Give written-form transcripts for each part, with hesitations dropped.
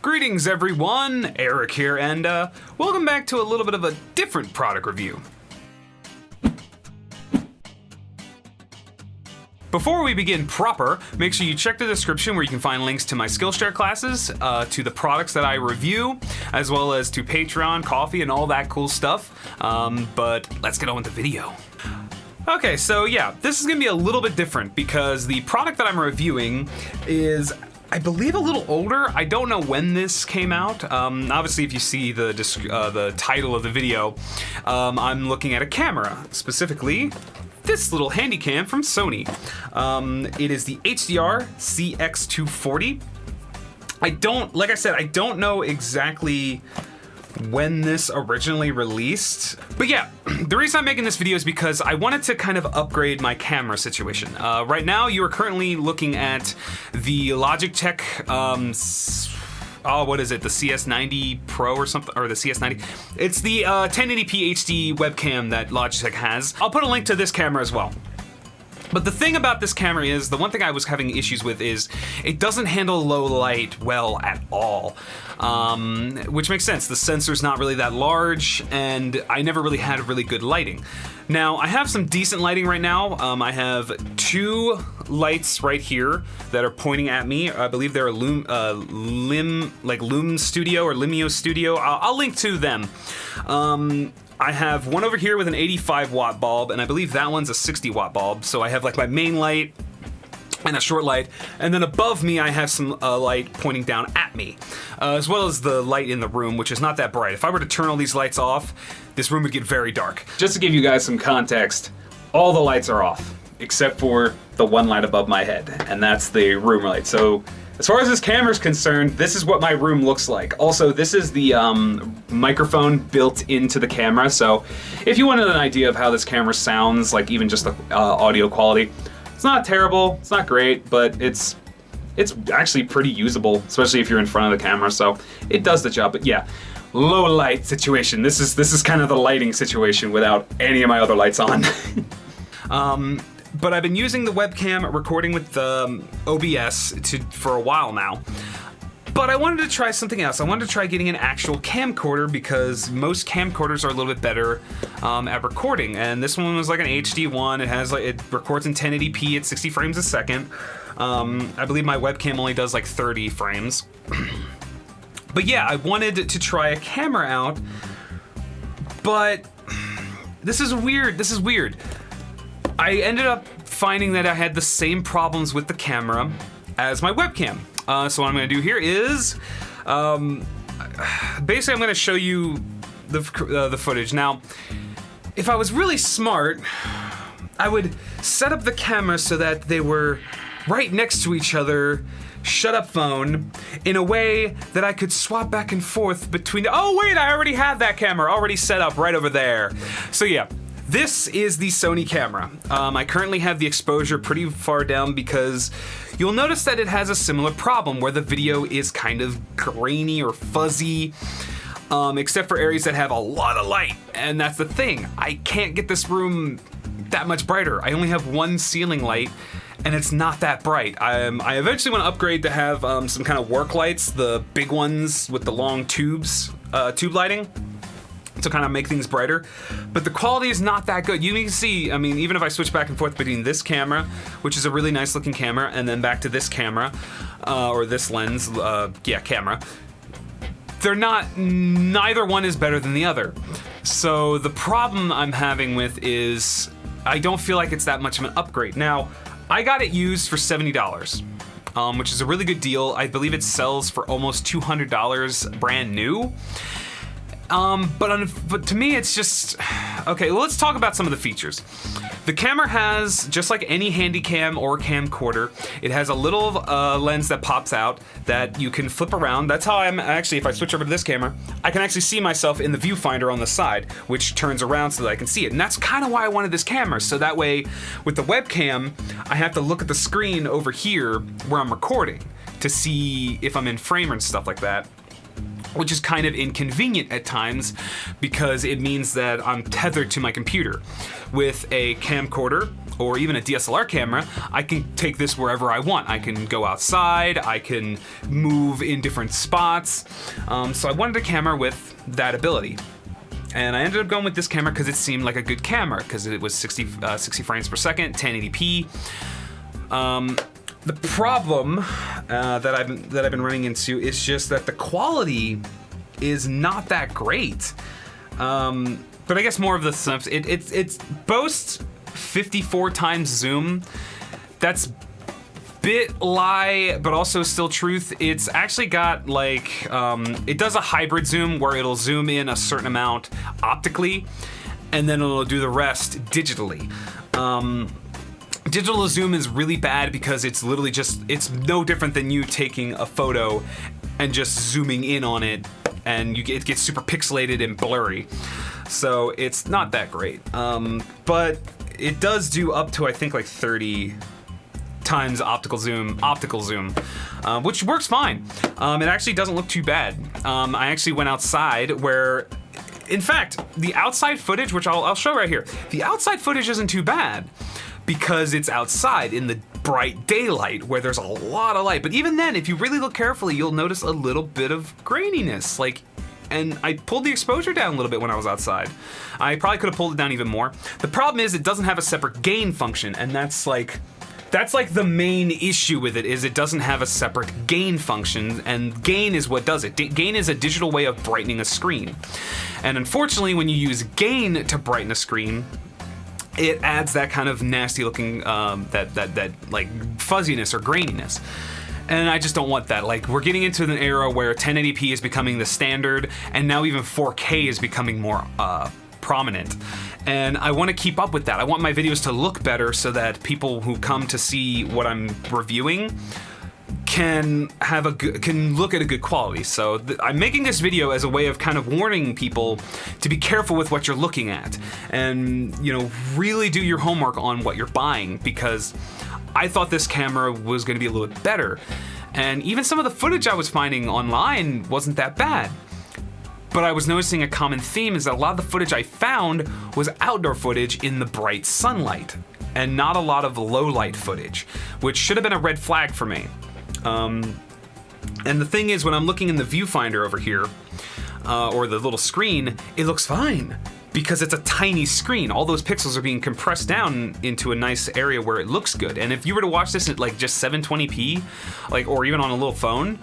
Greetings everyone, Eric here, and welcome back to a little bit of a different product review. Before we begin proper, make sure you check the description where you can find links to my Skillshare classes, to the products that I review, as well as to Patreon, Coffee, and all that cool stuff. But let's get on with the video. Okay, so yeah, this is gonna be a little bit different because the product that I'm reviewing is, I believe, a little older. I don't know when this came out. Obviously, if you see the title of the video, I'm looking at a camera, specifically this little Handycam from Sony. It is the HDR-CX240. Like I said, I don't know exactly when this originally released. But yeah, the reason I'm making this video is because I wanted to kind of upgrade my camera situation. Right now, you are currently looking at the Logitech, what is it, the CS90 Pro or something, or the CS90? It's the 1080p HD webcam that Logitech has. I'll put a link to this camera as well. But the thing about this camera is, the one thing I was having issues with is it doesn't handle low light well at all. Which makes sense. The sensor's not really that large, and I never really had really good lighting. Now, I have some decent lighting right now. I have two lights right here that are pointing at me. I believe they're a Lume Studio or Limio Studio. I'll link to them. I have one over here with an 85 watt bulb, and I believe that one's a 60 watt bulb. So I have like my main light and a short light, and then above me I have some light pointing down at me, as well as the light in the room, which is not that bright. If I were to turn all these lights off, this room would get very dark. Just to give you guys some context, all the lights are off, except for the one light above my head, and that's the room light. So as far as this camera is concerned, this is what my room looks like. Also, this is the microphone built into the camera, so if you wanted an idea of how this camera sounds, like even just the audio quality, it's not terrible, it's not great, but it's actually pretty usable, especially if you're in front of the camera, so it does the job. But yeah, low light situation. This is kind of the lighting situation without any of my other lights on. But I've been using the webcam recording with OBS for a while now. But I wanted to try something else. I wanted to try getting an actual camcorder because most camcorders are a little bit better at recording. And this one was like an HD one. It records in 1080p at 60 frames a second. I believe my webcam only does like 30 frames. But yeah, I wanted to try a camera out. But this is weird. I ended up finding that I had the same problems with the camera as my webcam. So what I'm gonna do here is, basically I'm gonna show you the footage. Now, if I was really smart, I would set up the camera so that they were right next to each other, shut up phone, in a way that I could swap back and forth between, oh wait, I already have that camera already set up right over there. So yeah. This is the Sony camera. I currently have the exposure pretty far down because you'll notice that it has a similar problem where the video is kind of grainy or fuzzy, except for areas that have a lot of light. And that's the thing, I can't get this room that much brighter. I only have one ceiling light and it's not that bright. I eventually want to upgrade to have some kind of work lights, the big ones with the long tube lighting, to kind of make things brighter, but the quality is not that good. You can see, I mean, even if I switch back and forth between this camera, which is a really nice looking camera, and then back to this camera, or this lens, camera, neither one is better than the other. So the problem I'm having with is, I don't feel like it's that much of an upgrade. Now, I got it used for $70. Which is a really good deal. I believe it sells for almost $200 brand new. But to me, it's just, okay, well, let's talk about some of the features. The camera has, just like any Handycam or camcorder, it has a little lens that pops out that you can flip around. That's how I'm actually, if I switch over to this camera, I can actually see myself in the viewfinder on the side, which turns around so that I can see it. And that's kind of why I wanted this camera. So that way, with the webcam, I have to look at the screen over here where I'm recording to see if I'm in frame and stuff like that. which is kind of inconvenient at times because it means that I'm tethered to my computer. With a camcorder, or even a DSLR camera, I can take this wherever I want. I can go outside, I can move in different spots. So I wanted a camera with that ability. And I ended up going with this camera because it seemed like a good camera, because it was 60 frames per second, 1080p. The problem that I've been running into is just that the quality is not that great. But I guess more of the stuff. It boasts 54 times zoom. That's bit lie, but also still truth. It's actually got like it does a hybrid zoom where it'll zoom in a certain amount optically, and then it'll do the rest digitally. Digital zoom is really bad because it's literally just, it's no different than you taking a photo and just zooming in on it, and it gets super pixelated and blurry. So it's not that great. But it does do up to, I think, like 30 times optical zoom, which works fine. It actually doesn't look too bad. I actually went outside where, in fact, the outside footage, which I'll show right here, the outside footage isn't too bad because it's outside in the bright daylight where there's a lot of light. But even then, if you really look carefully, you'll notice a little bit of graininess. And I pulled the exposure down a little bit when I was outside. I probably could have pulled it down even more. The problem is it doesn't have a separate gain function, and that's like the main issue with it, is it doesn't have a separate gain function, and gain is what does it. Gain is a digital way of brightening a screen. And unfortunately, when you use gain to brighten a screen, it adds that kind of nasty looking, that like fuzziness or graininess. And I just don't want that. Like, we're getting into an era where 1080p is becoming the standard, and now even 4K is becoming more prominent. And I want to keep up with that. I want my videos to look better so that people who come to see what I'm reviewing can look at a good quality. So I'm making this video as a way of kind of warning people to be careful with what you're looking at, and really do your homework on what you're buying, because I thought this camera was going to be a little bit better, and even some of the footage I was finding online wasn't that bad. But I was noticing a common theme is that a lot of the footage I found was outdoor footage in the bright sunlight, and not a lot of low light footage, which should have been a red flag for me. And the thing is, when I'm looking in the viewfinder over here, or the little screen, it looks fine, because it's a tiny screen. All those pixels are being compressed down into a nice area where it looks good. And if you were to watch this at like just 720p, or even on a little phone,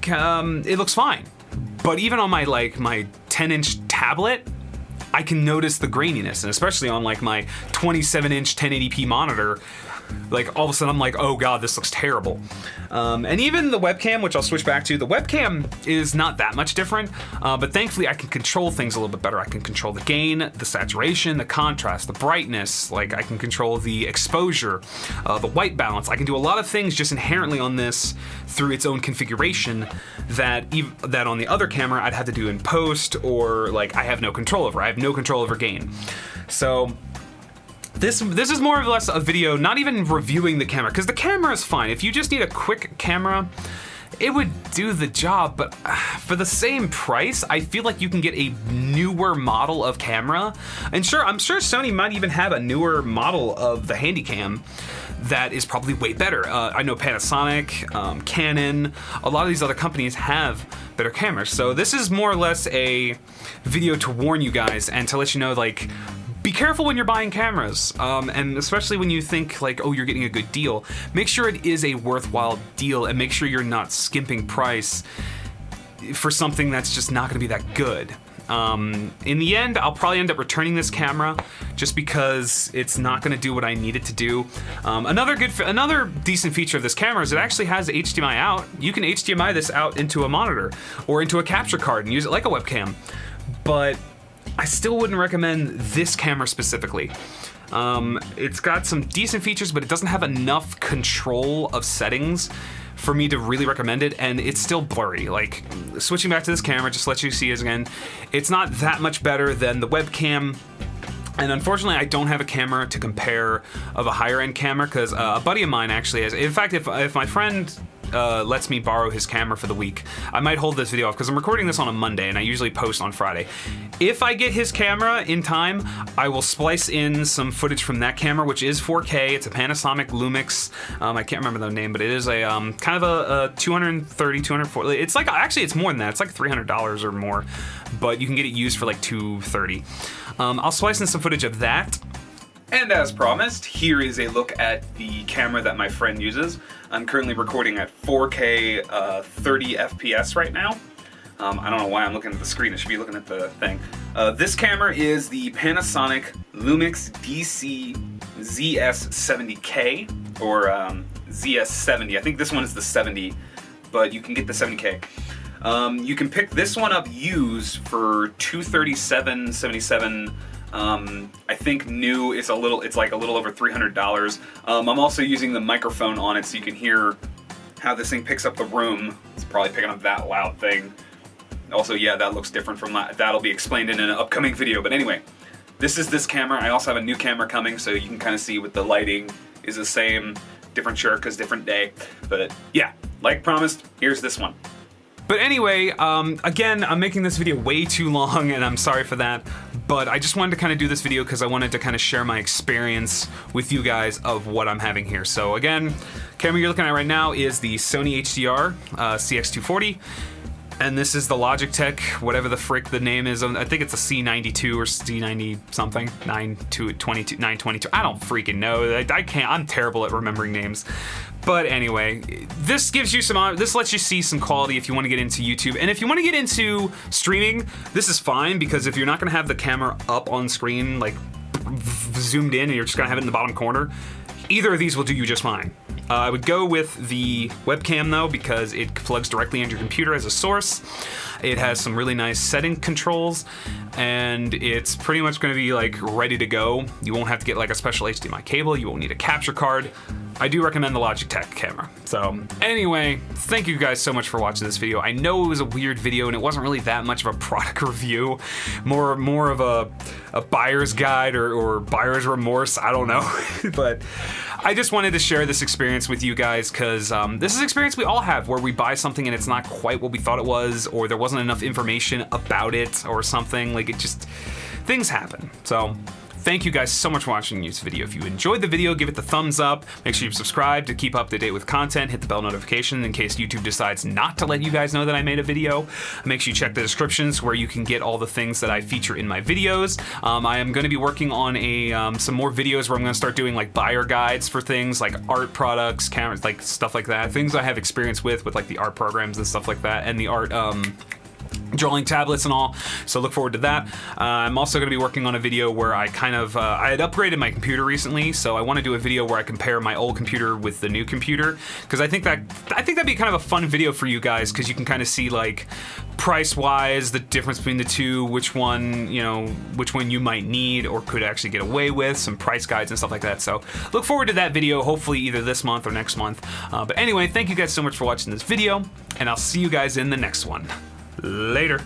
it looks fine. But even on my 10-inch tablet, I can notice the graininess, and especially on like my 27-inch 1080p monitor, like all of a sudden I'm like, oh god, this looks terrible. And even the webcam, which I'll switch back to, the webcam is not that much different, but thankfully I can control things a little bit better. I can control the gain, the saturation, the contrast, the brightness, I can control the exposure, the white balance. I can do a lot of things just inherently on this through its own configuration that on the other camera I'd have to do in post, or I have no control over. I have no control over gain. So this is more or less a video, not even reviewing the camera, because the camera is fine. If you just need a quick camera, it would do the job, but for the same price, I feel like you can get a newer model of camera. And sure, I'm sure Sony might even have a newer model of the Handycam that is probably way better. I know Panasonic, Canon, a lot of these other companies have better cameras. So this is more or less a video to warn you guys and to let you know, be careful when you're buying cameras, and especially when you think oh, you're getting a good deal. Make sure it is a worthwhile deal, and make sure you're not skimping price for something that's just not gonna be that good. In the end, I'll probably end up returning this camera just because it's not gonna do what I need it to do. Another decent feature of this camera is it actually has HDMI out. You can HDMI this out into a monitor or into a capture card and use it like a webcam, but I still wouldn't recommend this camera specifically. It's got some decent features, but it doesn't have enough control of settings for me to really recommend it, and it's still blurry. Switching back to this camera, just to let you see it again, it's not that much better than the webcam. And unfortunately, I don't have a camera to compare of a higher end camera, because a buddy of mine actually has. In fact, if my friend lets me borrow his camera for the week. I might hold this video off because I'm recording this on a Monday and I usually post on Friday. If I get his camera in time, I will splice in some footage from that camera, which is 4K. It's a Panasonic Lumix. I can't remember the name, but it is a kind of a 230, 240. It's like, actually it's more than that. It's like $300 or more, but you can get it used for like $230. I'll splice in some footage of that. And as promised, here is a look at the camera that my friend uses. I'm currently recording at 4K 30 FPS right now. I don't know why I'm looking at the screen, I should be looking at the thing. This camera is the Panasonic Lumix DC ZS70K, or ZS70. I think this one is the 70, but you can get the 70K. You can pick this one up used for $237.77. I think new is it's like a little over $300. I'm also using the microphone on it so you can hear how this thing picks up the room. It's probably picking up that loud thing. Also, yeah, that looks different from that. That'll be explained in an upcoming video. But anyway, this is this camera. I also have a new camera coming, so you can kind of see with the lighting is the same, different shirt because different day. But yeah, like promised, here's this one. But anyway, again, I'm making this video way too long and I'm sorry for that, but I just wanted to kind of do this video because I wanted to kind of share my experience with you guys of what I'm having here. So again, camera you're looking at right now is the Sony HDR-CX240. And this is the Logitech, whatever the frick the name is. I think it's a C92 or C90 something, 922. I don't freaking know. I can't, I'm terrible at remembering names. But anyway, this gives you some, this lets you see some quality if you want to get into YouTube. And if you want to get into streaming, this is fine because if you're not going to have the camera up on screen, like zoomed in and you're just going to have it in the bottom corner, either of these will do you just fine. I would go with the webcam though because it plugs directly into your computer as a source. It has some really nice setting controls and it's pretty much going to be like ready to go. You won't have to get like a special HDMI cable. You won't need a capture card. I do recommend the Logitech camera. So anyway, thank you guys so much for watching this video. I know it was a weird video and it wasn't really that much of a product review, more of a buyer's guide or buyer's remorse, I don't know. But I just wanted to share this experience with you guys because this is an experience we all have where we buy something and it's not quite what we thought it was, or there wasn't enough information about it or something. Like it just, things happen. So thank you guys so much for watching this video. If you enjoyed the video, give it the thumbs up. Make sure you subscribe to keep up to date with content. Hit the bell notification in case YouTube decides not to let you guys know that I made a video. Make sure you check the descriptions where you can get all the things that I feature in my videos. I am going to be working on some more videos where I'm going to start doing like buyer guides for things like art products, cameras, like stuff like that. Things I have experience with like the art programs and stuff like that, and the art drawing tablets and all, so look forward to that. I'm also going to be working on a video where I kind of, I had upgraded my computer recently, so I want to do a video where I compare my old computer with the new computer, because I think that'd be kind of a fun video for you guys, because you can kind of see like price-wise the difference between the two, which one you might need or could actually get away with, some price guides and stuff like that. So look forward to that video, hopefully either this month or next month. But anyway, thank you guys so much for watching this video, and I'll see you guys in the next one. Later.